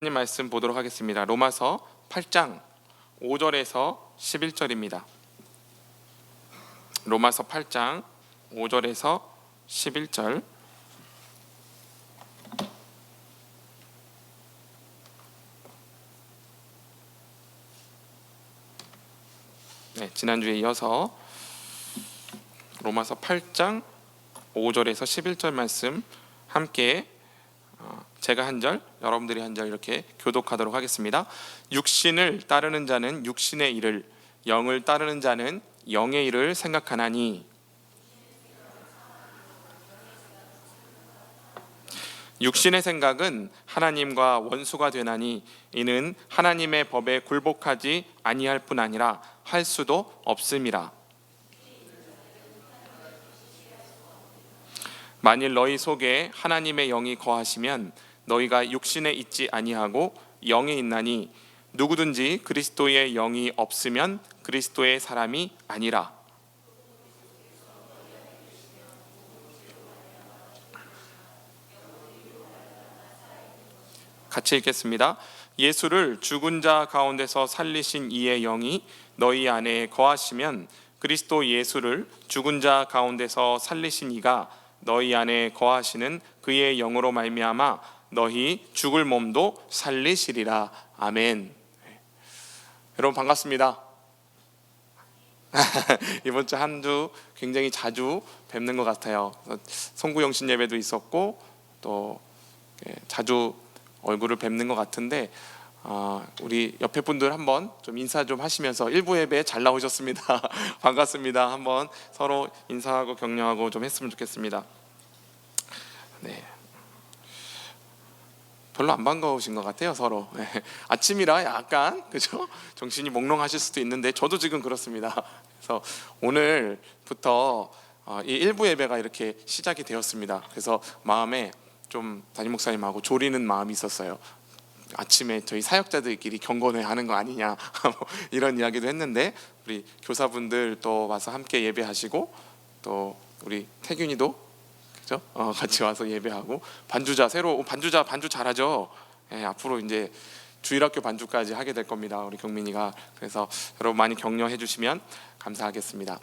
하나님 말씀 보도록 하겠습니다. 로마서 8장 5절에서 11절입니다. 로마서 8장 5절에서 11절. 지난주에 이어서 로마서 8장 5절에서 11절 말씀 함께 제가 한 절, 여러분들이 한 절 이렇게 교독하도록 하겠습니다. 육신을 따르는 자는 육신의 일을, 영을 따르는 자는 영의 일을 생각하나니 육신의 생각은 하나님과 원수가 되나니 이는 하나님의 법에 굴복하지 아니할 뿐 아니라 할 수도 없음이라. 만일 너희 속에 하나님의 영이 거하시면 너희가 육신에 있지 아니하고 영에 있나니 누구든지 그리스도의 영이 없으면 그리스도의 사람이 아니라. 같이 읽겠습니다. 예수를 죽은 자 가운데서 살리신 이의 영이 너희 안에 거하시면 그리스도 예수를 죽은 자 가운데서 살리신 이가 너희 안에 거하시는 그의 영으로 말미암아 너희 죽을 몸도 살리시리라. 아멘. 여러분 반갑습니다. 이번 주 한 주 굉장히 자주 뵙는 것 같아요. 송구영신 예배도 있었고 또 자주 얼굴을 뵙는 것 같은데 우리 옆에 분들 한번 좀 인사 좀 하시면서 일부 예배 잘 나오셨습니다. 반갑습니다. 한번 서로 인사하고 격려하고 좀 했으면 좋겠습니다. 네. 별로 안 반가우신 것 같아요, 서로. 아침이라 약간 그죠? 정신이 몽롱하실 수도 있는데 저도 지금 그렇습니다. 그래서 오늘부터 이 일부 예배가 이렇게 시작이 되었습니다. 그래서 마음에 좀 담임 목사님하고 조리는 마음이 있었어요. 아침에 저희 사역자들끼리 경건회 하는 거 아니냐 이런 이야기도 했는데 우리 교사분들 또 와서 함께 예배하시고 또 우리 태균이도 그죠? 같이 와서 예배하고 반주자 새로 반주 잘하죠. 앞으로 이제 주일학교 반주까지 하게 될 겁니다. 우리 경민이가. 그래서 여러분 많이 격려해 주시면 감사하겠습니다.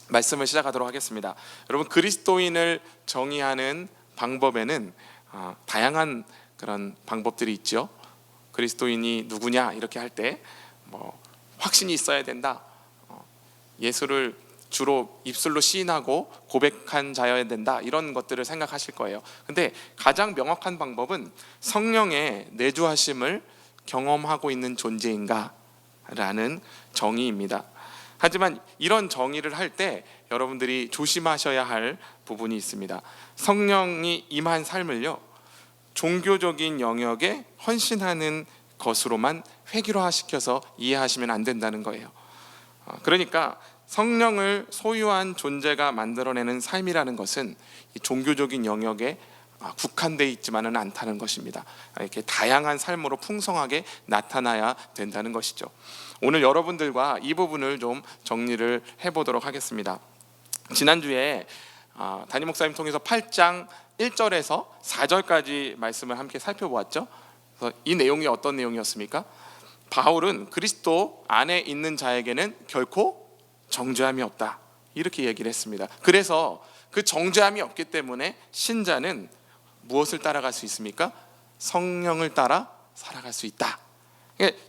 말씀을 시작하도록 하겠습니다. 여러분 그리스도인을 정의하는 방법에는 다양한 그런 방법들이 있죠. 그리스도인이 누구냐 이렇게 할 때 뭐 확신이 있어야 된다. 예수를 주로 입술로 시인하고 고백한 자여야 된다. 이런 것들을 생각하실 거예요. 근데 가장 명확한 방법은 성령의 내주하심을 경험하고 있는 존재인가 라는 정의입니다. 하지만 이런 정의를 할 때 여러분들이 조심하셔야 할 부분이 있습니다. 성령이 임한 삶을요 종교적인 영역에 헌신하는 것으로만 획일화시켜서 이해하시면 안 된다는 거예요. 그러니까 성령을 소유한 존재가 만들어내는 삶이라는 것은 이 종교적인 영역에 국한되어 있지만은 않다는 것입니다. 이렇게 다양한 삶으로 풍성하게 나타나야 된다는 것이죠. 오늘 여러분들과 이 부분을 좀 정리를 해보도록 하겠습니다. 지난주에 담임 목사님 통해서 8장 1절에서 4절까지 말씀을 함께 살펴보았죠. 그래서 이 내용이 어떤 내용이었습니까? 바울은 그리스도 안에 있는 자에게는 결코 정죄함이 없다 이렇게 얘기를 했습니다. 그래서 그 정죄함이 없기 때문에 신자는 무엇을 따라갈 수 있습니까? 성령을 따라 살아갈 수 있다.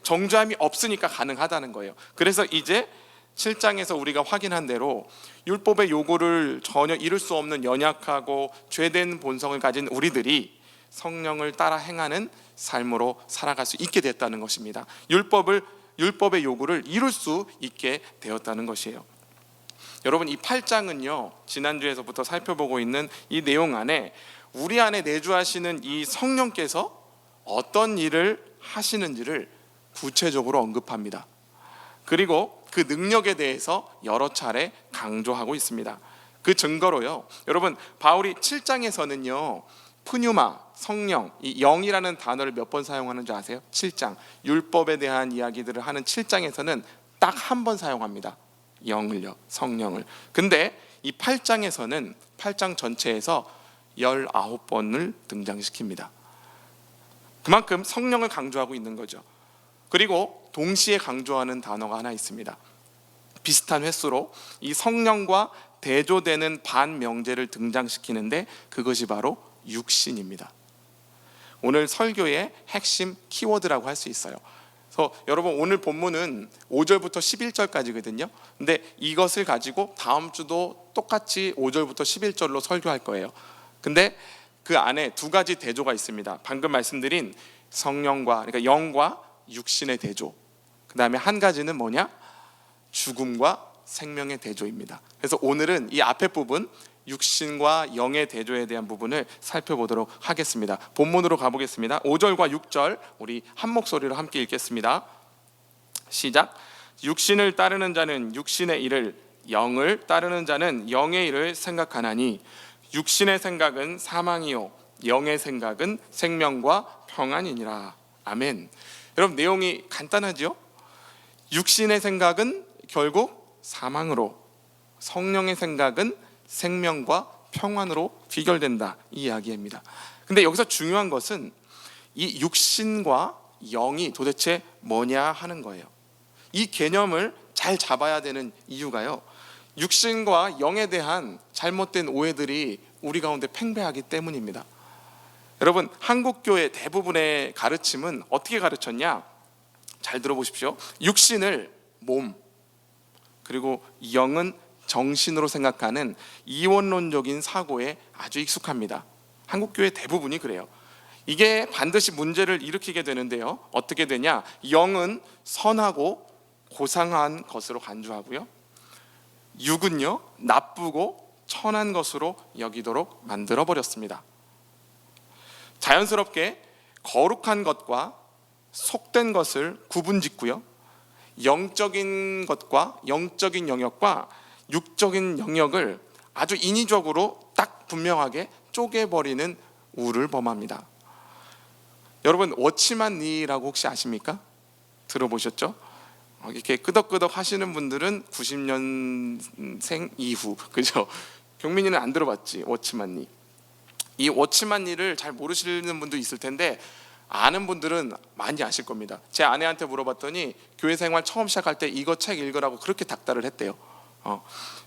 정죄함이 없으니까 가능하다는 거예요. 그래서 이제 7장에서 우리가 확인한 대로 율법의 요구를 전혀 이룰 수 없는 연약하고 죄된 본성을 가진 우리들이 성령을 따라 행하는 삶으로 살아갈 수 있게 됐다는 것입니다. 율법의 요구를 이룰 수 있게 되었다는 것이에요. 여러분 이 8장은요 지난주에서부터 살펴보고 있는 이 내용 안에 우리 안에 내주하시는 이 성령께서 어떤 일을 하시는지를 구체적으로 언급합니다. 그리고 그 능력에 대해서 여러 차례 강조하고 있습니다. 그 증거로요 여러분 바울이 7장에서는요 푸뉴마, 성령, 이 영이라는 단어를 몇 번 사용하는 줄 아세요? 7장 율법에 대한 이야기들을 하는 7장에서는 딱 한 번 사용합니다. 영을요, 성령을. 근데 이 8장에서는 8장 전체에서 19번을 등장시킵니다. 그만큼 성령을 강조하고 있는 거죠. 그리고 동시에 강조하는 단어가 하나 있습니다. 비슷한 횟수로 이 성령과 대조되는 반명제를 등장시키는데 그것이 바로 육신입니다. 오늘 설교의 핵심 키워드라고 할 수 있어요. 그래서 여러분 오늘 본문은 5절부터 11절까지거든요. 근데 이것을 가지고 다음 주도 똑같이 5절부터 11절로 설교할 거예요. 근데 그 안에 두 가지 대조가 있습니다. 방금 말씀드린 성령과, 그러니까 영과 육신의 대조. 그 다음에 한 가지는 뭐냐? 죽음과 생명의 대조입니다. 그래서 오늘은 이 앞에 부분 육신과 영의 대조에 대한 부분을 살펴보도록 하겠습니다. 본문으로 가보겠습니다. 5절과 6절 우리 한 목소리로 함께 읽겠습니다. 시작. 육신을 따르는 자는 육신의 일을, 영을 따르는 자는 영의 일을 생각하나니 육신의 생각은 사망이요 영의 생각은 생명과 평안이니라. 아멘. 여러분 내용이 간단하죠? 육신의 생각은 결국 사망으로, 성령의 생각은 생명과 평안으로 귀결된다, 이 이야기입니다. 근데 여기서 중요한 것은 이 육신과 영이 도대체 뭐냐 하는 거예요. 이 개념을 잘 잡아야 되는 이유가요, 육신과 영에 대한 잘못된 오해들이 우리 가운데 팽배하기 때문입니다. 여러분 한국교회 대부분의 가르침은 어떻게 가르쳤냐? 잘 들어보십시오. 육신을 몸, 그리고 영은 정신으로 생각하는 이원론적인 사고에 아주 익숙합니다. 한국교회 대부분이 그래요. 이게 반드시 문제를 일으키게 되는데요, 어떻게 되냐? 영은 선하고 고상한 것으로 간주하고요, 육은요 나쁘고 천한 것으로 여기도록 만들어버렸습니다. 자연스럽게 거룩한 것과 속된 것을 구분짓고요, 영적인 것과 영적인 영역과 육적인 영역을 아주 인위적으로 딱 분명하게 쪼개버리는 우를 범합니다. 여러분 워치만 니라고 혹시 아십니까? 들어보셨죠? 이렇게 끄덕끄덕 하시는 분들은 90년생 이후, 그죠? 경민이는 안 들어봤지, 워치만 니. 이 워치만 니를 잘 모르시는 분도 있을 텐데 아는 분들은 많이 아실 겁니다. 제 아내한테 물어봤더니 교회 생활 처음 시작할 때 이거 책 읽으라고 그렇게 닥달을 했대요.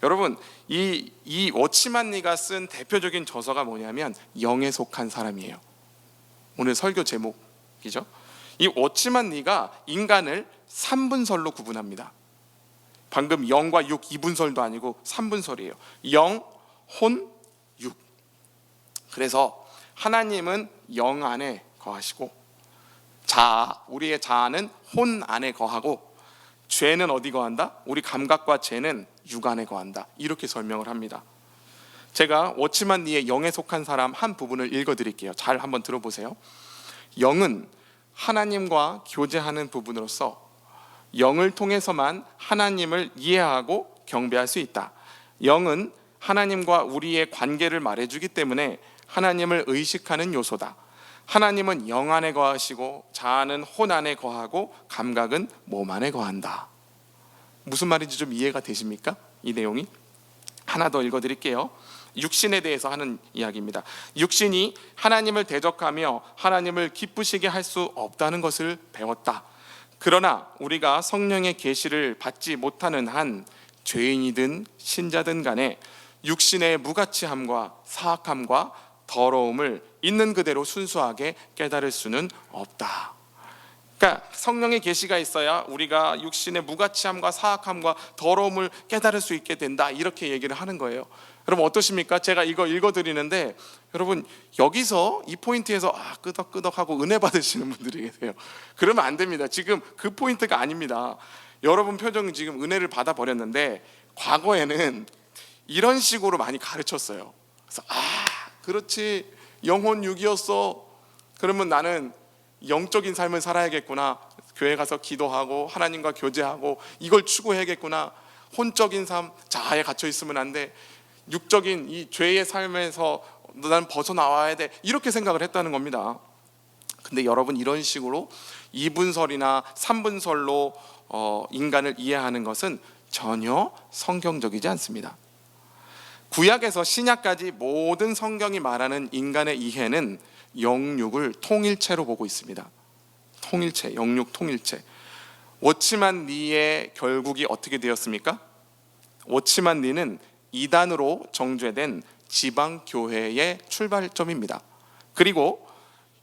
여러분 이 워치만 니가 쓴 대표적인 저서가 뭐냐면 영에 속한 사람이에요. 오늘 설교 제목이죠. 이 워치만 니가 인간을 3분설로 구분합니다. 방금 영과 육 2분설도 아니고 3분설이에요. 영, 혼, 육. 그래서 하나님은 영 안에 거하시고 자아, 우리의 자아는 혼 안에 거하고 죄는 어디 거한다? 우리 감각과 죄는 육 안에 거한다, 이렇게 설명을 합니다. 제가 워치만 니의 영에 속한 사람 한 부분을 읽어드릴게요. 잘 한번 들어보세요. 영은 하나님과 교제하는 부분으로서 영을 통해서만 하나님을 이해하고 경배할 수 있다. 영은 하나님과 우리의 관계를 말해주기 때문에 하나님을 의식하는 요소다. 하나님은 영 안에 거하시고 자아는 혼 안에 거하고 감각은 몸 안에 거한다. 무슨 말인지 좀 이해가 되십니까? 이 내용이 하나 더 읽어드릴게요. 육신에 대해서 하는 이야기입니다. 육신이 하나님을 대적하며 하나님을 기쁘시게 할 수 없다는 것을 배웠다. 그러나 우리가 성령의 계시를 받지 못하는 한 죄인이든 신자든 간에 육신의 무가치함과 사악함과 더러움을 있는 그대로 순수하게 깨달을 수는 없다. 그러니까 성령의 계시가 있어야 우리가 육신의 무가치함과 사악함과 더러움을 깨달을 수 있게 된다, 이렇게 얘기를 하는 거예요. 여러분 어떠십니까? 제가 이거 읽어드리는데 여러분 여기서 이 포인트에서 끄덕끄덕하고 은혜 받으시는 분들이 계세요. 그러면 안 됩니다. 지금 그 포인트가 아닙니다. 여러분 표정이 지금 은혜를 받아버렸는데 과거에는 이런 식으로 많이 가르쳤어요. 그래서 그렇지, 영혼 육이었어. 그러면 나는 영적인 삶을 살아야겠구나, 교회 가서 기도하고 하나님과 교제하고 이걸 추구해야겠구나, 혼적인 삶, 자아에 갇혀 있으면 안 돼, 육적인 이 죄의 삶에서 난 벗어나와야 돼, 이렇게 생각을 했다는 겁니다. 근데 여러분 이런 식으로 2분설이나 3분설로 인간을 이해하는 것은 전혀 성경적이지 않습니다. 구약에서 신약까지 모든 성경이 말하는 인간의 이해는 영육을 통일체로 보고 있습니다. 통일체, 영육 통일체. 워치만 리의 결국이 어떻게 되었습니까? 워치만 리는 이단으로 정죄된 지방교회의 출발점입니다. 그리고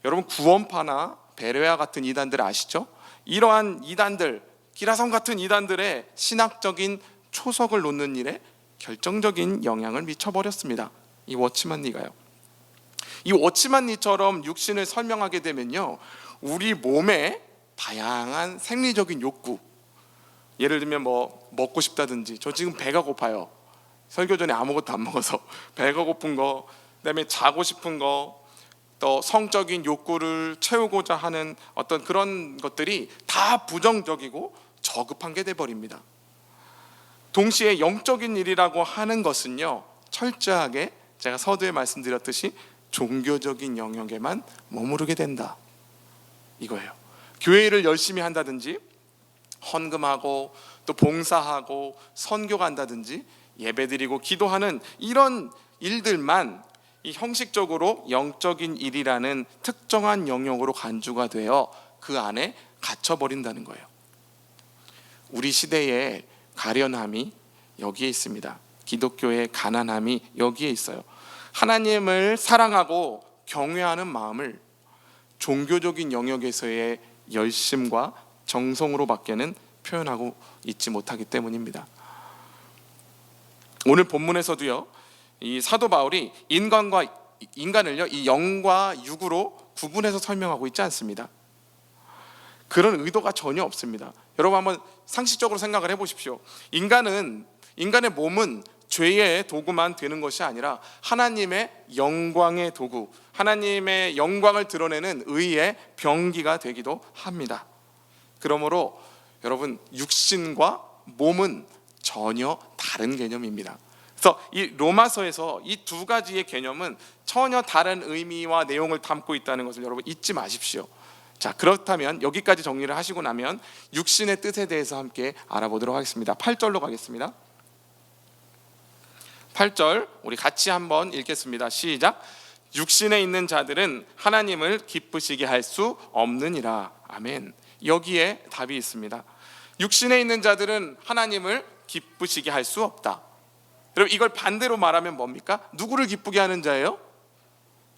여러분 구원파나 베레아 같은 이단들 아시죠? 이러한 이단들, 기라성 같은 이단들의 신학적인 초석을 놓는 일에 결정적인 영향을 미쳐버렸습니다. 이 워치만 리가요. 이 워치만 리처럼 육신을 설명하게 되면요, 우리 몸에 다양한 생리적인 욕구, 예를 들면 뭐 먹고 싶다든지, 저 지금 배가 고파요. 설교 전에 아무것도 안 먹어서 배가 고픈 거, 그다음에 자고 싶은 거, 또 성적인 욕구를 채우고자 하는 어떤 그런 것들이 다 부정적이고 저급한 게 돼버립니다. 동시에 영적인 일이라고 하는 것은요, 철저하게 제가 서두에 말씀드렸듯이 종교적인 영역에만 머무르게 된다, 이거예요. 교회 일을 열심히 한다든지, 헌금하고 또 봉사하고 선교 간다든지, 예배드리고 기도하는 이런 일들만 이 형식적으로 영적인 일이라는 특정한 영역으로 간주가 되어 그 안에 갇혀버린다는 거예요. 우리 시대의 가련함이 여기에 있습니다. 기독교의 가난함이 여기에 있어요. 하나님을 사랑하고 경외하는 마음을 종교적인 영역에서의 열심과 정성으로 밖에는 표현하고 있지 못하기 때문입니다. 오늘 본문에서도요, 이 사도 바울이 인간을요, 이 영과 육으로 구분해서 설명하고 있지 않습니다. 그런 의도가 전혀 없습니다. 여러분 한번 상식적으로 생각을 해보십시오. 인간의 몸은 죄의 도구만 되는 것이 아니라 하나님의 영광의 도구, 하나님의 영광을 드러내는 의의 병기가 되기도 합니다. 그러므로 여러분, 육신과 몸은 전혀 다른 개념입니다. 그래서 이 로마서에서 이 두 가지의 개념은 전혀 다른 의미와 내용을 담고 있다는 것을 여러분 잊지 마십시오. 자, 그렇다면 여기까지 정리를 하시고 나면 육신의 뜻에 대해서 함께 알아보도록 하겠습니다. 8절로 가겠습니다. 8절 우리 같이 한번 읽겠습니다. 시작. 육신에 있는 자들은 하나님을 기쁘시게 할 수 없느니라. 아멘. 여기에 답이 있습니다. 육신에 있는 자들은 하나님을 기쁘시게 할 수 없다. 여러분, 이걸 반대로 말하면 뭡니까? 누구를 기쁘게 하는 자예요?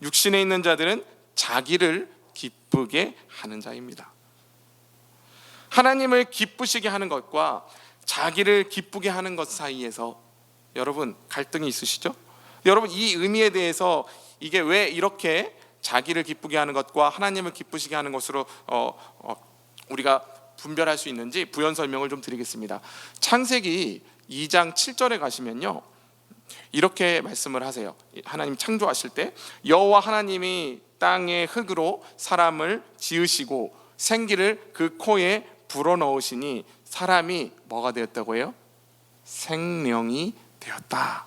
육신에 있는 자들은 자기를 기쁘게 하는 자입니다. 하나님을 기쁘시게 하는 것과 자기를 기쁘게 하는 것 사이에서 여러분 갈등이 있으시죠? 여러분, 이 의미에 대해서 이게 왜 이렇게 자기를 기쁘게 하는 것과 하나님을 기쁘시게 하는 것으로 우리가 분별할 수 있는지 부연 설명을 좀 드리겠습니다. 창세기 2장 7절에 가시면요, 이렇게 말씀을 하세요. 하나님 창조하실 때 여호와 하나님이 땅의 흙으로 사람을 지으시고 생기를 그 코에 불어넣으시니 사람이 뭐가 되었다고 해요? 생령이 되었다.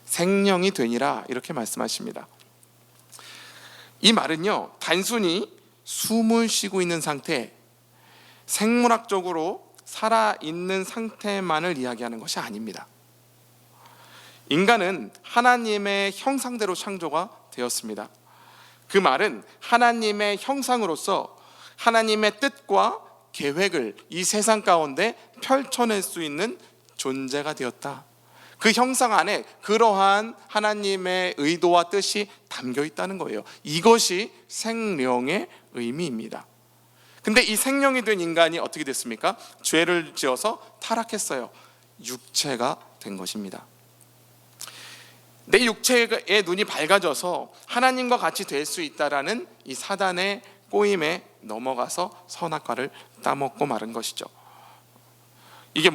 생령이 되니라, 이렇게 말씀하십니다. 이 말은요, 단순히 숨을 쉬고 있는 상태, 생물학적으로 살아있는 상태만을 이야기하는 것이 아닙니다. 인간은 하나님의 형상대로 창조가 되었습니다. 그 말은 하나님의 형상으로서 하나님의 뜻과 계획을 이 세상 가운데 펼쳐낼 수 있는 존재가 되었다. 그 형상 안에 그러한 하나님의 의도와 뜻이 담겨 있다는 거예요. 이것이 생명의 의미입니다. 근데 이 생명이 된 인간이 어떻게 됐습니까? 죄를 지어서 타락했어요. 육체가 된 것입니다. 내 육체의 눈이 밝아져서 하나님과 같이 될 수 있다라는 이 사단의 꼬임에 넘어가서 선악과를 따먹고 마른 것이죠. 이게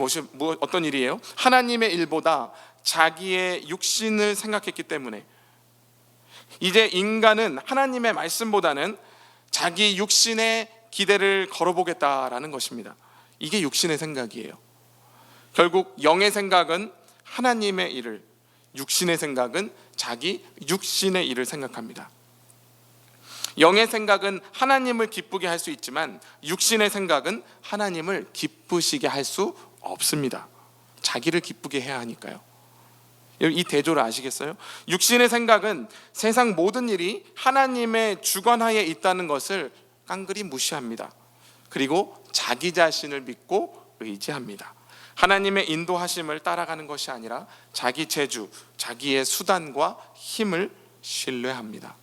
어떤 일이에요? 하나님의 일보다 자기의 육신을 생각했기 때문에 이제 인간은 하나님의 말씀보다는 자기 육신의 기대를 걸어보겠다라는 것입니다. 이게 육신의 생각이에요. 결국 영의 생각은 하나님의 일을, 육신의 생각은 자기 육신의 일을 생각합니다. 영의 생각은 하나님을 기쁘게 할 수 있지만 육신의 생각은 하나님을 기쁘시게 할 수 없습니다. 자기를 기쁘게 해야 하니까요. 이 대조를 아시겠어요? 육신의 생각은 세상 모든 일이 하나님의 주관하에 있다는 것을 깡그리 무시합니다. 그리고 자기 자신을 믿고 의지합니다. 하나님의 인도하심을 따라가는 것이 아니라 자기 재주, 자기의 수단과 힘을 신뢰합니다.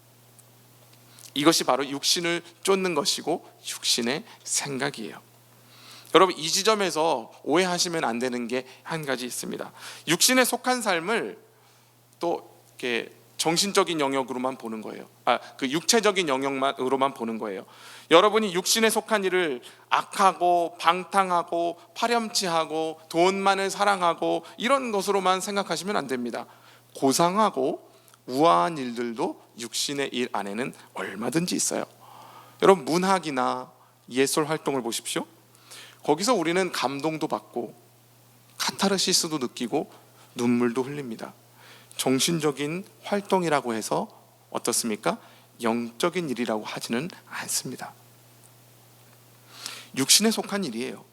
이것이 바로 육신을 쫓는 것이고 육신의 생각이에요. 여러분, 이 지점에서 오해하시면 안 되는 게 한 가지 있습니다. 육신에 속한 삶을 또 이렇게 정신적인 영역으로만 보는 거예요. 그 육체적인 영역으로만 보는 거예요. 여러분이 육신에 속한 일을 악하고 방탕하고 파렴치하고 돈만을 사랑하고 이런 것으로만 생각하시면 안 됩니다. 고상하고 우아한 일들도 육신의 일 안에는 얼마든지 있어요. 여러분, 문학이나 예술 활동을 보십시오. 거기서 우리는 감동도 받고 카타르시스도 느끼고 눈물도 흘립니다. 정신적인 활동이라고 해서 어떻습니까? 영적인 일이라고 하지는 않습니다. 육신에 속한 일이에요.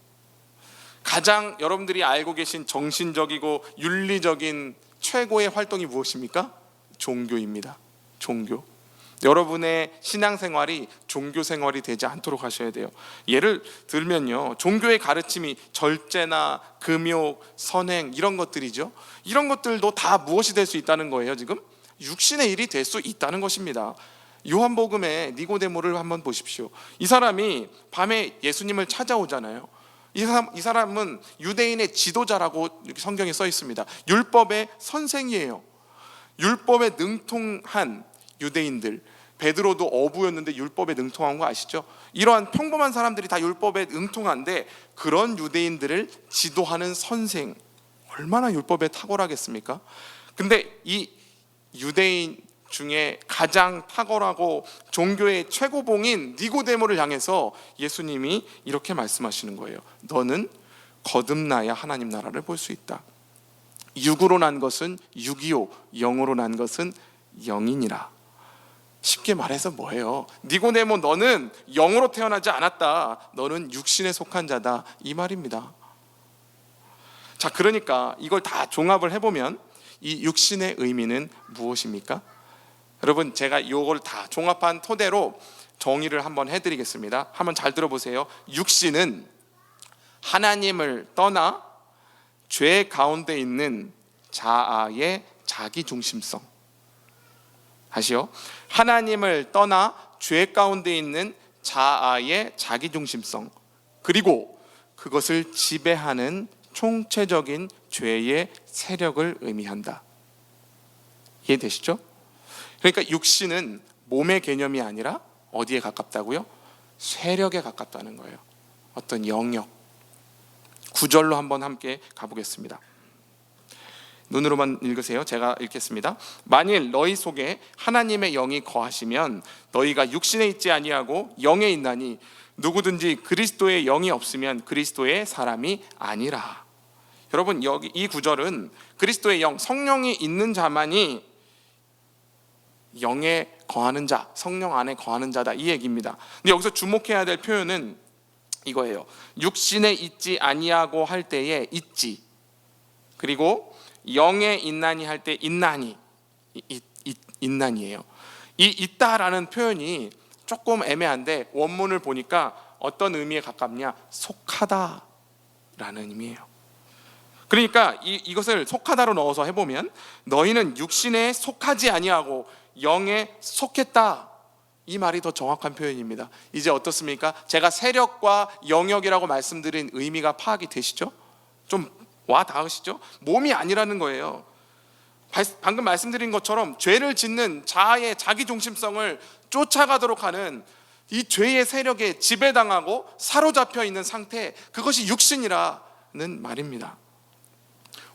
가장 여러분들이 알고 계신 정신적이고 윤리적인 최고의 활동이 무엇입니까? 종교입니다. 종교. 여러분의 신앙생활이 종교생활이 되지 않도록 하셔야 돼요. 예를 들면요, 종교의 가르침이 절제나 금욕, 선행 이런 것들이죠. 이런 것들도 다 무엇이 될 수 있다는 거예요. 지금 육신의 일이 될 수 있다는 것입니다. 요한복음의 니고데모를 한번 보십시오. 이 사람이 밤에 예수님을 찾아오잖아요. 이 사람은 유대인의 지도자라고 성경에 써 있습니다. 율법의 선생이에요. 율법에 능통한 유대인들, 베드로도 어부였는데 율법에 능통한 거 아시죠? 이러한 평범한 사람들이 다 율법에 능통한데 그런 유대인들을 지도하는 선생, 얼마나 율법에 탁월하겠습니까? 근데 이 유대인 중에 가장 탁월하고 종교의 최고봉인 니고데모를 향해서 예수님이 이렇게 말씀하시는 거예요. 너는 거듭나야 하나님 나라를 볼 수 있다. 육으로 난 것은 육이요 영으로 난 것은 영이니라. 쉽게 말해서 뭐예요? 니고데모, 너는 영으로 태어나지 않았다. 너는 육신에 속한 자다, 이 말입니다. 자, 그러니까 이걸 다 종합을 해보면 이 육신의 의미는 무엇입니까? 여러분, 제가 이걸 다 종합한 토대로 정의를 한번 해드리겠습니다. 한번 잘 들어보세요. 육신은 하나님을 떠나 죄 가운데 있는 자아의 자기중심성. 다시요. 하나님을 떠나 죄 가운데 있는 자아의 자기중심성, 그리고 그것을 지배하는 총체적인 죄의 세력을 의미한다. 이해되시죠? 그러니까 육신은 몸의 개념이 아니라 어디에 가깝다고요? 세력에 가깝다는 거예요. 어떤 영역. 구절로 한번 함께 가보겠습니다. 눈으로만 읽으세요. 제가 읽겠습니다. 만일 너희 속에 하나님의 영이 거하시면 너희가 육신에 있지 아니하고 영에 있나니 누구든지 그리스도의 영이 없으면 그리스도의 사람이 아니라. 여러분, 여기 이 구절은 그리스도의 영, 성령이 있는 자만이 영에 거하는 자, 성령 안에 거하는 자다, 이 얘기입니다. 근데 여기서 주목해야 될 표현은 이거예요. 육신에 있지 아니하고 할 때에 있지, 그리고 영에 있나니 할 때 있나니, 있나니예요. 이 있다라는 표현이 조금 애매한데 원문을 보니까 어떤 의미에 가깝냐? 속하다라는 의미예요. 그러니까 이것을 속하다로 넣어서 해보면 너희는 육신에 속하지 아니하고 영에 속했다, 이 말이 더 정확한 표현입니다. 이제 어떻습니까? 제가 세력과 영역이라고 말씀드린 의미가 파악이 되시죠? 좀 와 닿으시죠? 몸이 아니라는 거예요. 방금 말씀드린 것처럼 죄를 짓는 자아의 자기중심성을 쫓아가도록 하는 이 죄의 세력에 지배당하고 사로잡혀 있는 상태, 그것이 육신이라는 말입니다.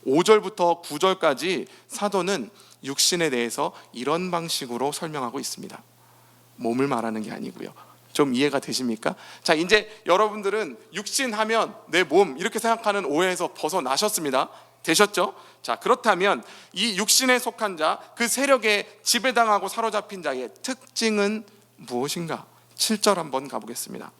5절부터 9절까지 사도는 육신에 대해서 이런 방식으로 설명하고 있습니다. 몸을 말하는 게 아니고요. 좀 이해가 되십니까? 자, 이제 여러분들은 육신하면 내 몸 이렇게 생각하는 오해에서 벗어나셨습니다. 되셨죠? 자, 그렇다면 이 육신에 속한 자, 그 세력에 지배당하고 사로잡힌 자의 특징은 무엇인가? 7절 한번 가보겠습니다.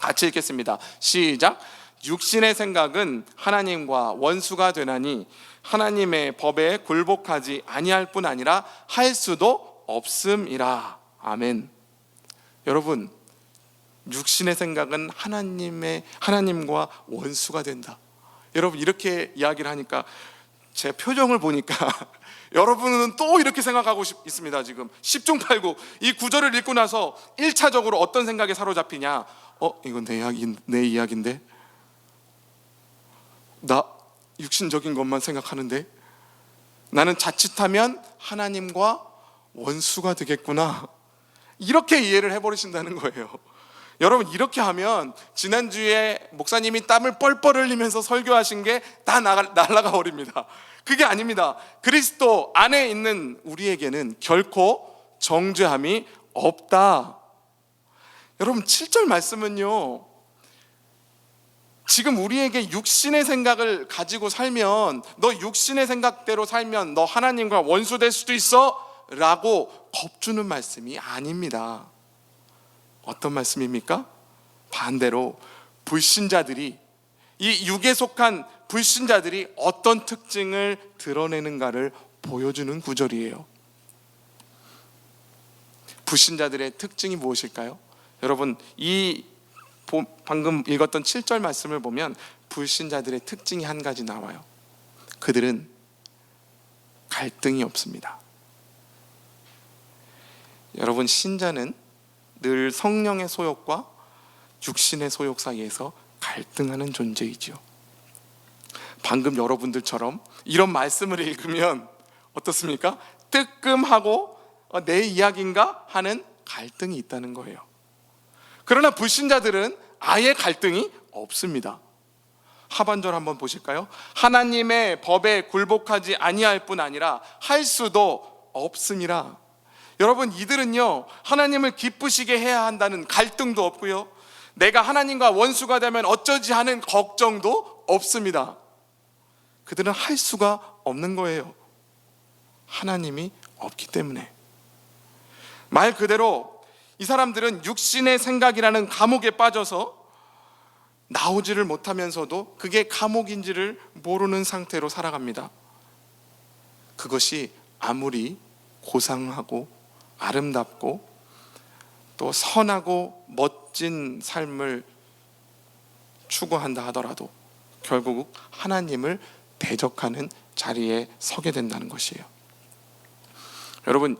같이 읽겠습니다. 시작. 육신의 생각은 하나님과 원수가 되나니 하나님의 법에 굴복하지 아니할 뿐 아니라 할 수도 없음이라. 아멘. 여러분, 육신의 생각은 하나님과 원수가 된다. 여러분, 이렇게 이야기를 하니까 제 표정을 보니까 여러분은 또 이렇게 생각하고 있습니다. 지금 10중 8구 이 구절을 읽고 나서 1차적으로 어떤 생각에 사로잡히냐? 이건 내 이야기인데 나 육신적인 것만 생각하는데 나는 자칫하면 하나님과 원수가 되겠구나, 이렇게 이해를 해버리신다는 거예요. 여러분, 이렇게 하면 지난주에 목사님이 땀을 뻘뻘 흘리면서 설교하신 게 다 날아가 버립니다. 그게 아닙니다. 그리스도 안에 있는 우리에게는 결코 정죄함이 없다. 여러분, 7절 말씀은요, 지금 우리에게 육신의 생각을 가지고 살면, 너 육신의 생각대로 살면 너 하나님과 원수 될 수도 있어 라고 겁주는 말씀이 아닙니다. 어떤 말씀입니까? 반대로 불신자들이, 이 육에 속한 불신자들이 어떤 특징을 드러내는가를 보여주는 구절이에요. 불신자들의 특징이 무엇일까요? 여러분, 이 방금 읽었던 7절 말씀을 보면 불신자들의 특징이 한 가지 나와요. 그들은 갈등이 없습니다. 여러분, 신자는 늘 성령의 소욕과 육신의 소욕 사이에서 갈등하는 존재이지요. 방금 여러분들처럼 이런 말씀을 읽으면 어떻습니까? 뜨끔하고 내 이야기인가 하는 갈등이 있다는 거예요. 그러나 불신자들은 아예 갈등이 없습니다. 하반절 한번 보실까요? 하나님의 법에 굴복하지 아니할 뿐 아니라 할 수도 없음이라. 여러분, 이들은요, 하나님을 기쁘시게 해야 한다는 갈등도 없고요, 내가 하나님과 원수가 되면 어쩌지 하는 걱정도 없습니다. 그들은 할 수가 없는 거예요. 하나님이 없기 때문에. 말 그대로 이 사람들은 육신의 생각이라는 감옥에 빠져서 나오지를 못하면서도 그게 감옥인지를 모르는 상태로 살아갑니다. 그것이 아무리 고상하고 아름답고 또 선하고 멋진 삶을 추구한다 하더라도 결국 하나님을 대적하는 자리에 서게 된다는 것이에요. 여러분,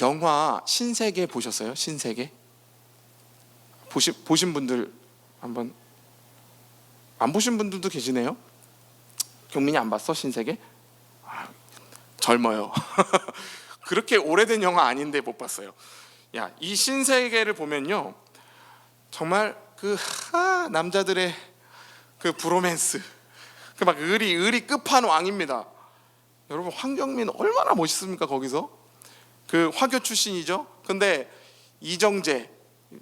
영화 신세계 보셨어요? 신세계? 보신 분들 한번, 안 보신 분들도 계시네요. 경민이 안 봤어? 신세계? 젊어요. 그렇게 오래된 영화 아닌데 못 봤어요. 이 신세계를 보면요, 정말 남자들의 그 브로맨스, 그 막 의리 끝판왕입니다. 여러분, 황정민 얼마나 멋있습니까? 거기서 그 화교 출신이죠. 근데 이정재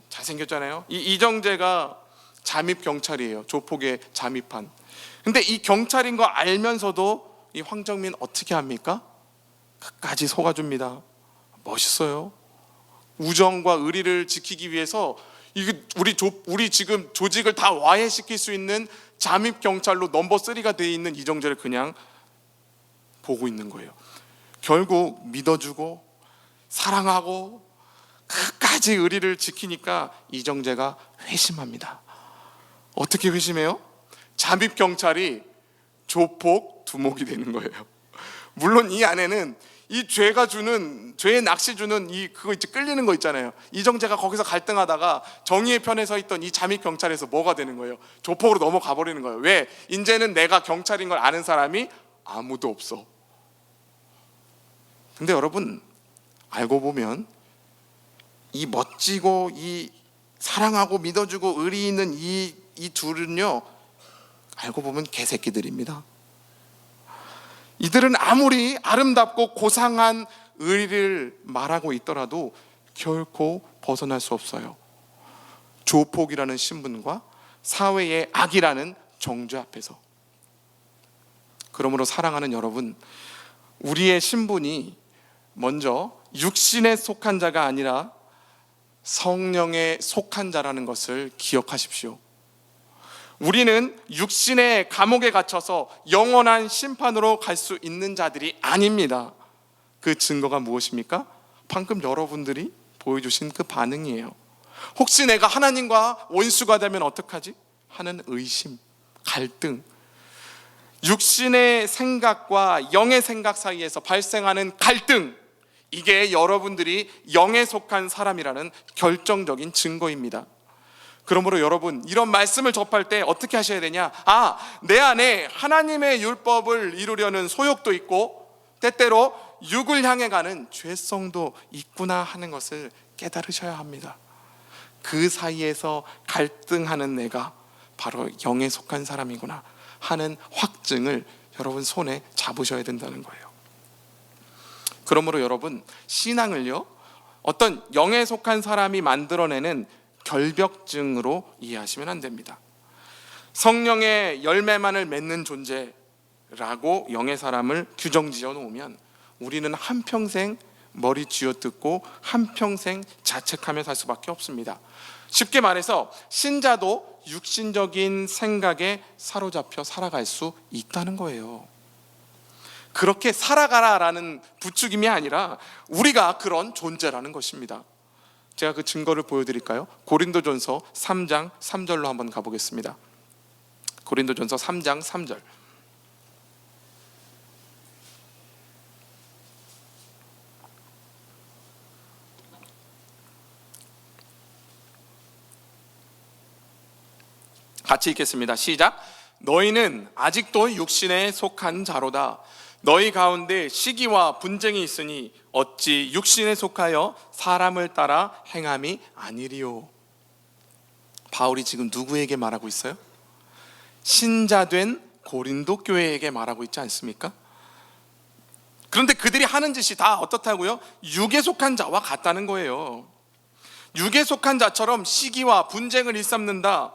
잘생겼잖아요. 이 이정재가 잠입 경찰이에요. 조폭에 잠입한. 근데 이 경찰인 거 알면서도 이 황정민 어떻게 합니까? 끝까지 속아줍니다. 멋있어요. 우정과 의리를 지키기 위해서 이게 우리 지금 조직을 다 와해시킬 수 있는 잠입 경찰로 넘버 3가 되어 있는 이정재를 그냥 보고 있는 거예요. 결국 믿어주고 사랑하고 끝까지 의리를 지키니까 이정재가 회심합니다. 어떻게 회심해요? 잠입 경찰이 조폭 두목이 되는 거예요. 물론 이 안에는 이 죄의 낚시 주는 그거 이제 끌리는 거 있잖아요. 이정재가 거기서 갈등하다가 정의의 편에 서 있던 이 잠입 경찰에서 뭐가 되는 거예요? 조폭으로 넘어가 버리는 거예요. 왜? 이제는 내가 경찰인 걸 아는 사람이 아무도 없어. 근데 여러분, 알고 보면 이 멋지고 이 사랑하고 믿어주고 의리 있는 이 둘은요, 알고 보면 개새끼들입니다. 이들은 아무리 아름답고 고상한 의리를 말하고 있더라도 결코 벗어날 수 없어요. 조폭이라는 신분과 사회의 악이라는 정죄 앞에서. 그러므로 사랑하는 여러분, 우리의 신분이 먼저 육신에 속한 자가 아니라 성령에 속한 자라는 것을 기억하십시오. 우리는 육신의 감옥에 갇혀서 영원한 심판으로 갈 수 있는 자들이 아닙니다. 그 증거가 무엇입니까? 방금 여러분들이 보여주신 그 반응이에요. 혹시 내가 하나님과 원수가 되면 어떡하지? 하는 의심, 갈등, 육신의 생각과 영의 생각 사이에서 발생하는 갈등, 이게 여러분들이 영에 속한 사람이라는 결정적인 증거입니다. 그러므로 여러분, 이런 말씀을 접할 때 어떻게 하셔야 되냐? 내 안에 하나님의 율법을 이루려는 소욕도 있고 때때로 육을 향해 가는 죄성도 있구나 하는 것을 깨달으셔야 합니다. 그 사이에서 갈등하는 내가 바로 영에 속한 사람이구나 하는 확증을 여러분 손에 잡으셔야 된다는 거예요. 그러므로 여러분, 신앙을요, 어떤 영에 속한 사람이 만들어내는 결벽증으로 이해하시면 안 됩니다. 성령의 열매만을 맺는 존재라고 영의 사람을 규정지어 놓으면 우리는 한평생 머리 쥐어뜯고 한평생 자책하며 살 수밖에 없습니다. 쉽게 말해서 신자도 육신적인 생각에 사로잡혀 살아갈 수 있다는 거예요. 그렇게 살아가라라는 부추김이 아니라 우리가 그런 존재라는 것입니다. 제가 그 증거를 보여드릴까요? 고린도전서 3장 3절로 한번 가보겠습니다. 고린도전서 3장 3절. 같이 읽겠습니다. 시작. 너희는 아직도 육신에 속한 자로다. 너희 가운데 시기와 분쟁이 있으니 어찌 육신에 속하여 사람을 따라 행함이 아니리요. 바울이 지금 누구에게 말하고 있어요? 신자된 고린도 교회에게 말하고 있지 않습니까? 그런데 그들이 하는 짓이 다 어떻다고요? 육에 속한 자와 같다는 거예요. 육에 속한 자처럼 시기와 분쟁을 일삼는다.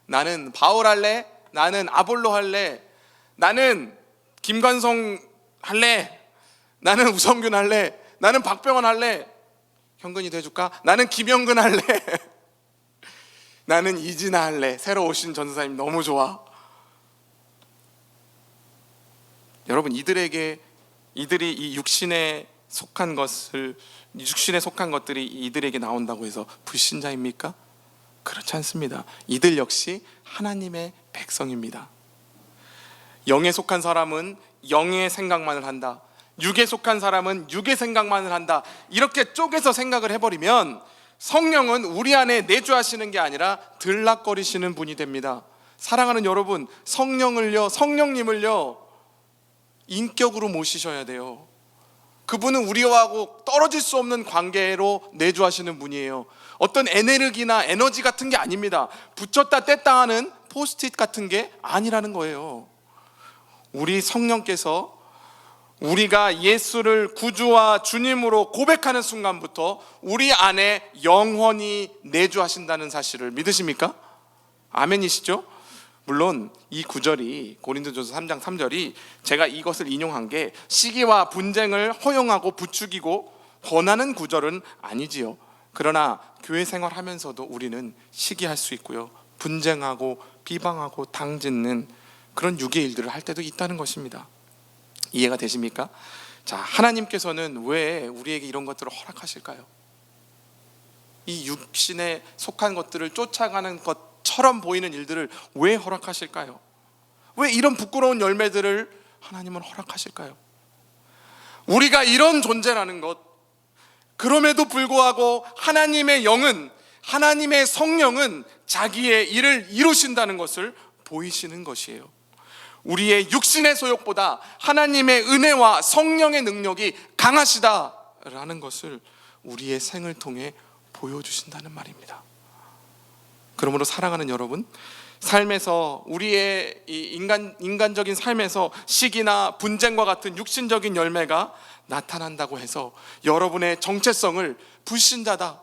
나는 바울 할래? 나는 아볼로 할래? 나는 김관성 할래? 나는 우성균 할래? 나는 박병원 할래? 현근이 돼줄까? 나는 김영근 할래? 나는 이진아 할래? 새로 오신 전도사님 너무 좋아. 여러분, 이들이 이 육신에 속한 것들이 이들에게 나온다고 해서 불신자입니까? 그렇지 않습니다. 이들 역시 하나님의 백성입니다. 영에 속한 사람은 영의 생각만을 한다. 육에 속한 사람은 육의 생각만을 한다. 이렇게 쪼개서 생각을 해버리면 성령은 우리 안에 내주하시는 게 아니라 들락거리시는 분이 됩니다. 사랑하는 여러분, 성령님을요 인격으로 모시셔야 돼요. 그분은 우리하고 떨어질 수 없는 관계로 내주하시는 분이에요. 어떤 에너지나 에너지 같은 게 아닙니다. 붙였다 뗐다 하는 포스트잇 같은 게 아니라는 거예요. 우리 성령께서 우리가 예수를 구주와 주님으로 고백하는 순간부터 우리 안에 영원히 내주하신다는 사실을 믿으십니까? 아멘이시죠? 물론 이 구절이, 고린도전서 3장 3절이 제가 이것을 인용한 게 시기와 분쟁을 허용하고 부추기고 권하는 구절은 아니지요. 그러나 교회 생활하면서도 우리는 시기할 수 있고요, 분쟁하고 비방하고 당짓는 그런 육의 일들을 할 때도 있다는 것입니다. 이해가 되십니까? 자, 하나님께서는 왜 우리에게 이런 것들을 허락하실까요? 이 육신에 속한 것들을 쫓아가는 것처럼 보이는 일들을 왜 허락하실까요? 왜 이런 부끄러운 열매들을 하나님은 허락하실까요? 우리가 이런 존재라는 것, 그럼에도 불구하고 하나님의 영은, 하나님의 성령은 자기의 일을 이루신다는 것을 보이시는 것이에요. 우리의 육신의 소욕보다 하나님의 은혜와 성령의 능력이 강하시다라는 것을 우리의 생을 통해 보여주신다는 말입니다. 그러므로 사랑하는 여러분, 삶에서 우리의 이 인간적인 삶에서 시기나 분쟁과 같은 육신적인 열매가 나타난다고 해서 여러분의 정체성을 불신자다,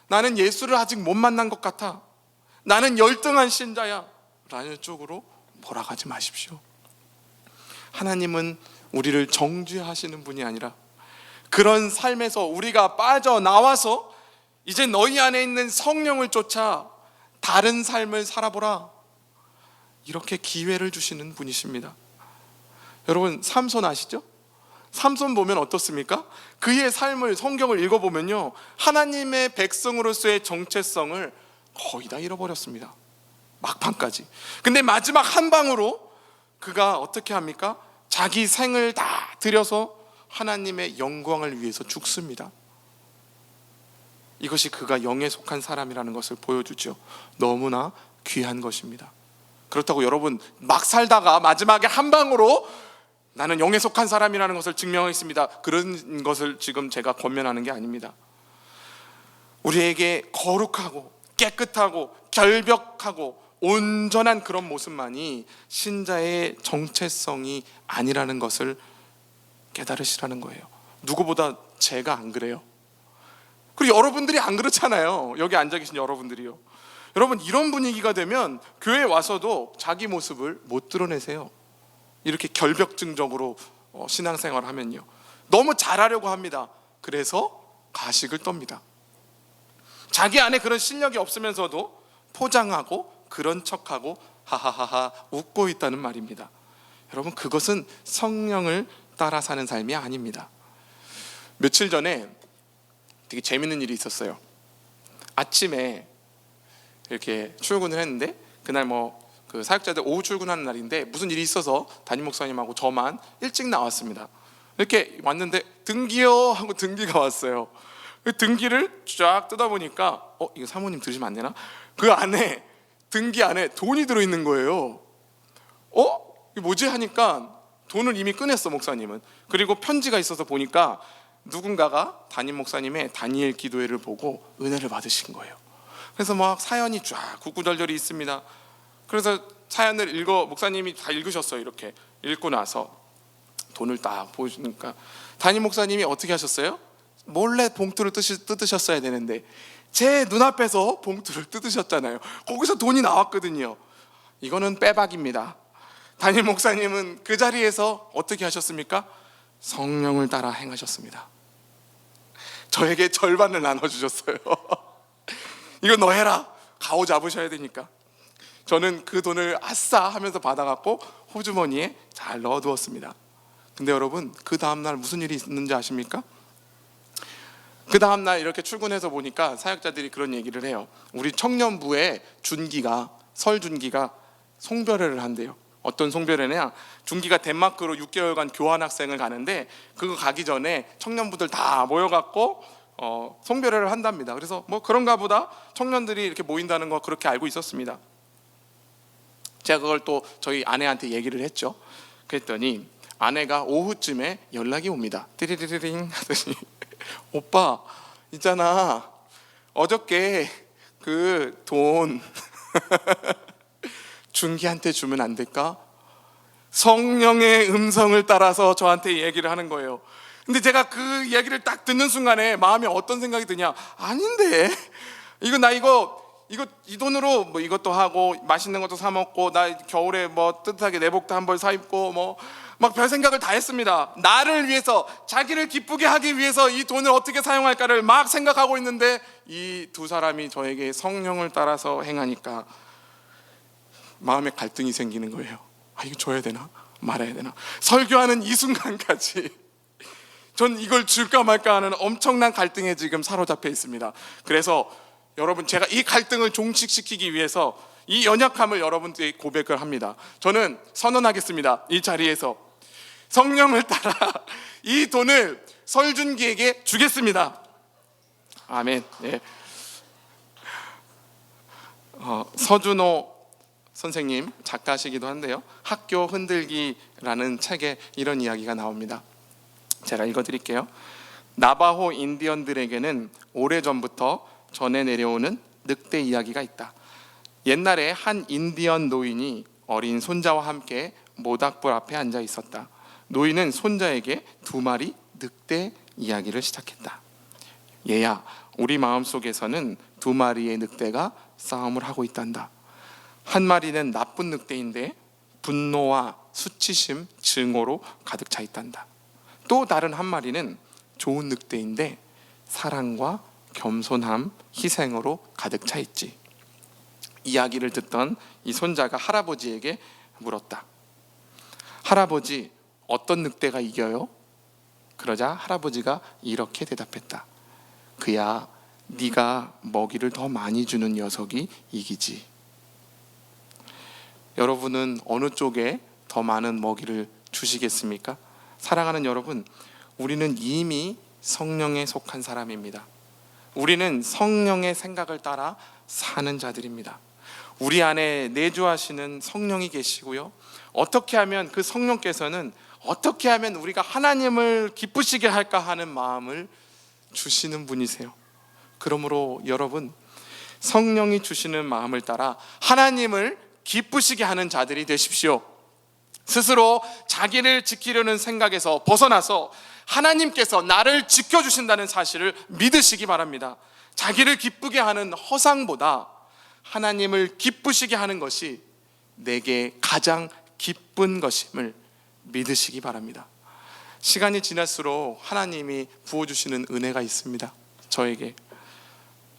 나는 예수를 아직 못 만난 것 같아, 나는 열등한 신자야 라는 쪽으로 몰아가지 마십시오. 하나님은 우리를 정죄하시는 분이 아니라 그런 삶에서 우리가 빠져나와서 이제 너희 안에 있는 성령을 쫓아 다른 삶을 살아보라. 이렇게 기회를 주시는 분이십니다. 여러분, 삼손 아시죠? 삼손 보면 어떻습니까? 그의 삶을, 성경을 읽어보면요, 하나님의 백성으로서의 정체성을 거의 다 잃어버렸습니다. 막판까지. 근데 마지막 한 방으로 그가 어떻게 합니까? 자기 생을 다 들여서 하나님의 영광을 위해서 죽습니다. 이것이 그가 영에 속한 사람이라는 것을 보여주죠. 너무나 귀한 것입니다. 그렇다고 여러분, 막 살다가 마지막에 한 방으로 나는 영에 속한 사람이라는 것을 증명하겠습니다, 그런 것을 지금 제가 권면하는 게 아닙니다. 우리에게 거룩하고 깨끗하고 결벽하고 온전한 그런 모습만이 신자의 정체성이 아니라는 것을 깨달으시라는 거예요. 누구보다 제가 안 그래요. 그리고 여러분들이 안 그렇잖아요. 여기 앉아 계신 여러분들이요. 여러분, 이런 분위기가 되면 교회에 와서도 자기 모습을 못 드러내세요. 이렇게 결벽증적으로 신앙생활을 하면요, 너무 잘하려고 합니다. 그래서 가식을 떱니다. 자기 안에 그런 실력이 없으면서도 포장하고 그런 척하고 하하하하 웃고 있다는 말입니다. 여러분, 그것은 성령을 따라 사는 삶이 아닙니다. 며칠 전에 되게 재밌는 일이 있었어요. 아침에 이렇게 출근을 했는데, 그날 그 사역자들 오후 출근하는 날인데 무슨 일이 있어서 담임 목사님하고 저만 일찍 나왔습니다. 이렇게 왔는데 등기요 하고 등기가 왔어요. 그 등기를 쫙 뜯어보니까 이거 사모님 들으시면 안 되나? 그 안에, 등기 안에 돈이 들어있는 거예요. 이게 뭐지 하니까 돈을 이미 꺼냈어, 목사님은. 그리고 편지가 있어서 보니까 누군가가 담임 목사님의 다니엘 기도회를 보고 은혜를 받으신 거예요. 그래서 막 사연이 쫙 구구절절이 있습니다. 그래서 사연을 목사님이 다 읽으셨어요. 이렇게 읽고 나서 돈을 딱 보여주니까 담임 목사님이 어떻게 하셨어요? 몰래 봉투를 뜯으셨어야 되는데 제 눈앞에서 봉투를 뜯으셨잖아요. 거기서 돈이 나왔거든요. 이거는 빼박입니다. 담임 목사님은 그 자리에서 어떻게 하셨습니까? 성령을 따라 행하셨습니다. 저에게 절반을 나눠주셨어요. 이거 너 해라. 가오 잡으셔야 되니까. 저는 그 돈을 아싸 하면서 받아갖고 호주머니에 잘 넣어두었습니다. 근데 여러분, 그 다음날 무슨 일이 있는지 아십니까? 그 다음날 이렇게 출근해서 보니까 사역자들이 그런 얘기를 해요. 우리 청년부에 설준기가 송별회를 한대요. 어떤 송별회냐, 준기가 덴마크로 6개월간 교환학생을 가는데 그거 가기 전에 청년부들 다 모여갖고 송별회를 한답니다. 그래서 그런가 보다 청년들이 이렇게 모인다는 거 그렇게 알고 있었습니다. 제가 그걸 또 저희 아내한테 얘기를 했죠. 그랬더니 아내가 오후쯤에 연락이 옵니다. 띠리리링 하더니 오빠 있잖아, 어저께 그 돈 준기한테 주면 안 될까? 성령의 음성을 따라서 저한테 얘기를 하는 거예요. 근데 제가 그 얘기를 딱 듣는 순간에 마음에 어떤 생각이 드냐, 아닌데 이 돈으로 이것도 하고 맛있는 것도 사 먹고 나 겨울에 뜨뜻하게 내복도 한 벌 사 입고 막 별 생각을 다 했습니다. 나를 위해서, 자기를 기쁘게 하기 위해서 이 돈을 어떻게 사용할까를 막 생각하고 있는데 이 두 사람이 저에게 성령을 따라서 행하니까 마음에 갈등이 생기는 거예요. 이거 줘야 되나 말아야 되나. 설교하는 이 순간까지 전 이걸 줄까 말까 하는 엄청난 갈등에 지금 사로잡혀 있습니다. 그래서 여러분, 제가 이 갈등을 종식시키기 위해서 이 연약함을 여러분들에게 고백을 합니다. 저는 선언하겠습니다. 이 자리에서 성령을 따라 이 돈을 설준기에게 주겠습니다. 아멘. 예. 서준호 선생님, 작가시기도 한데요, 학교 흔들기라는 책에 이런 이야기가 나옵니다. 제가 읽어드릴게요. 나바호 인디언들에게는 오래전부터 전해 내려오는 늑대 이야기가 있다. 옛날에 한 인디언 노인이 어린 손자와 함께 모닥불 앞에 앉아 있었다. 노인은 손자에게 2마리 늑대 이야기를 시작했다. 얘야, 우리 마음속에서는 2마리의 늑대가 싸움을 하고 있단다. 한 마리는 나쁜 늑대인데 분노와 수치심, 증오로 가득 차 있단다. 또 다른 한 마리는 좋은 늑대인데 사랑과 겸손함, 희생으로 가득 차 있지. 이야기를 듣던 이 손자가 할아버지에게 물었다. 할아버지, 어떤 늑대가 이겨요? 그러자 할아버지가 이렇게 대답했다. 그야, 네가 먹이를 더 많이 주는 녀석이 이기지. 여러분은 어느 쪽에 더 많은 먹이를 주시겠습니까? 사랑하는 여러분, 우리는 이미 성령에 속한 사람입니다. 우리는 성령의 생각을 따라 사는 자들입니다. 우리 안에 내주하시는 성령이 계시고요, 어떻게 하면 그 성령께서는 어떻게 하면 우리가 하나님을 기쁘시게 할까 하는 마음을 주시는 분이세요. 그러므로 여러분, 성령이 주시는 마음을 따라 하나님을 기쁘시게 하는 자들이 되십시오. 스스로 자기를 지키려는 생각에서 벗어나서 하나님께서 나를 지켜주신다는 사실을 믿으시기 바랍니다. 자기를 기쁘게 하는 허상보다 하나님을 기쁘시게 하는 것이 내게 가장 기쁜 것임을 믿으시기 바랍니다. 시간이 지날수록 하나님이 부어주시는 은혜가 있습니다. 저에게.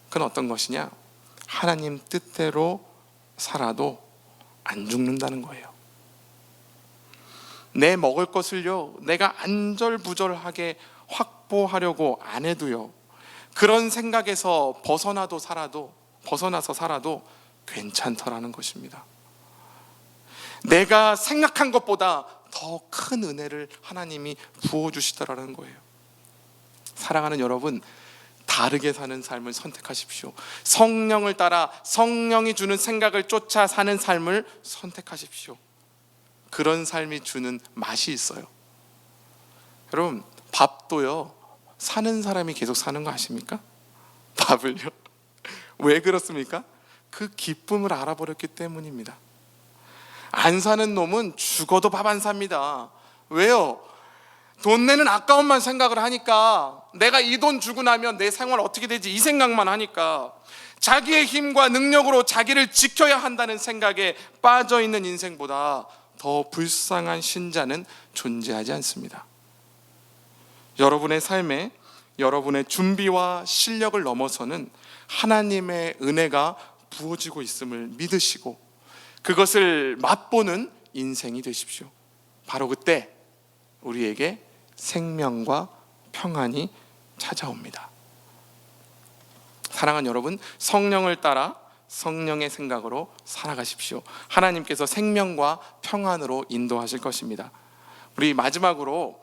그건 어떤 것이냐? 하나님 뜻대로 살아도 안 죽는다는 거예요. 내 먹을 것을요, 내가 안절부절하게 확보하려고 안 해도요, 그런 생각에서 벗어나서 살아도 괜찮더라는 것입니다. 내가 생각한 것보다 더 큰 은혜를 하나님이 부어주시더라는 거예요. 사랑하는 여러분, 다르게 사는 삶을 선택하십시오. 성령을 따라 성령이 주는 생각을 쫓아 사는 삶을 선택하십시오. 그런 삶이 주는 맛이 있어요. 여러분, 밥도요, 사는 사람이 계속 사는 거 아십니까? 밥을요. 왜 그렇습니까? 그 기쁨을 알아버렸기 때문입니다. 안 사는 놈은 죽어도 밥 안 삽니다. 왜요? 돈 내는 아까움만 생각을 하니까, 내가 이 돈 주고 나면 내 생활 어떻게 되지, 이 생각만 하니까, 자기의 힘과 능력으로 자기를 지켜야 한다는 생각에 빠져있는 인생보다 더 불쌍한 신자는 존재하지 않습니다. 여러분의 삶에 여러분의 준비와 실력을 넘어서는 하나님의 은혜가 부어지고 있음을 믿으시고 그것을 맛보는 인생이 되십시오. 바로 그때 우리에게 생명과 평안이 찾아옵니다. 사랑하는 여러분, 성령을 따라 성령의 생각으로 살아가십시오. 하나님께서 생명과 평안으로 인도하실 것입니다. 우리 마지막으로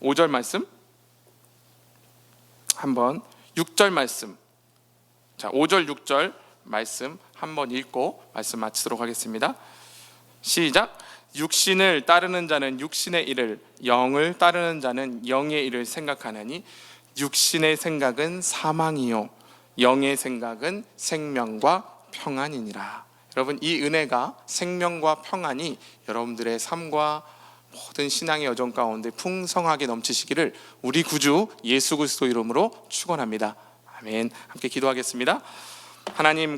5절 말씀, 한번 6절 말씀, 자 5절 6절 말씀 한번 읽고 말씀 마치도록 하겠습니다. 시작. 육신을 따르는 자는 육신의 일을, 영을 따르는 자는 영의 일을 생각하나니 육신의 생각은 사망이요 영의 생각은 생명과 평안이니라. 여러분, 이 은혜가, 생명과 평안이 여러분들의 삶과 모든 신앙의 여정 가운데 풍성하게 넘치시기를 우리 구주 예수 그리스도 이름으로 축원합니다. 아멘. 함께 기도하겠습니다. 하나님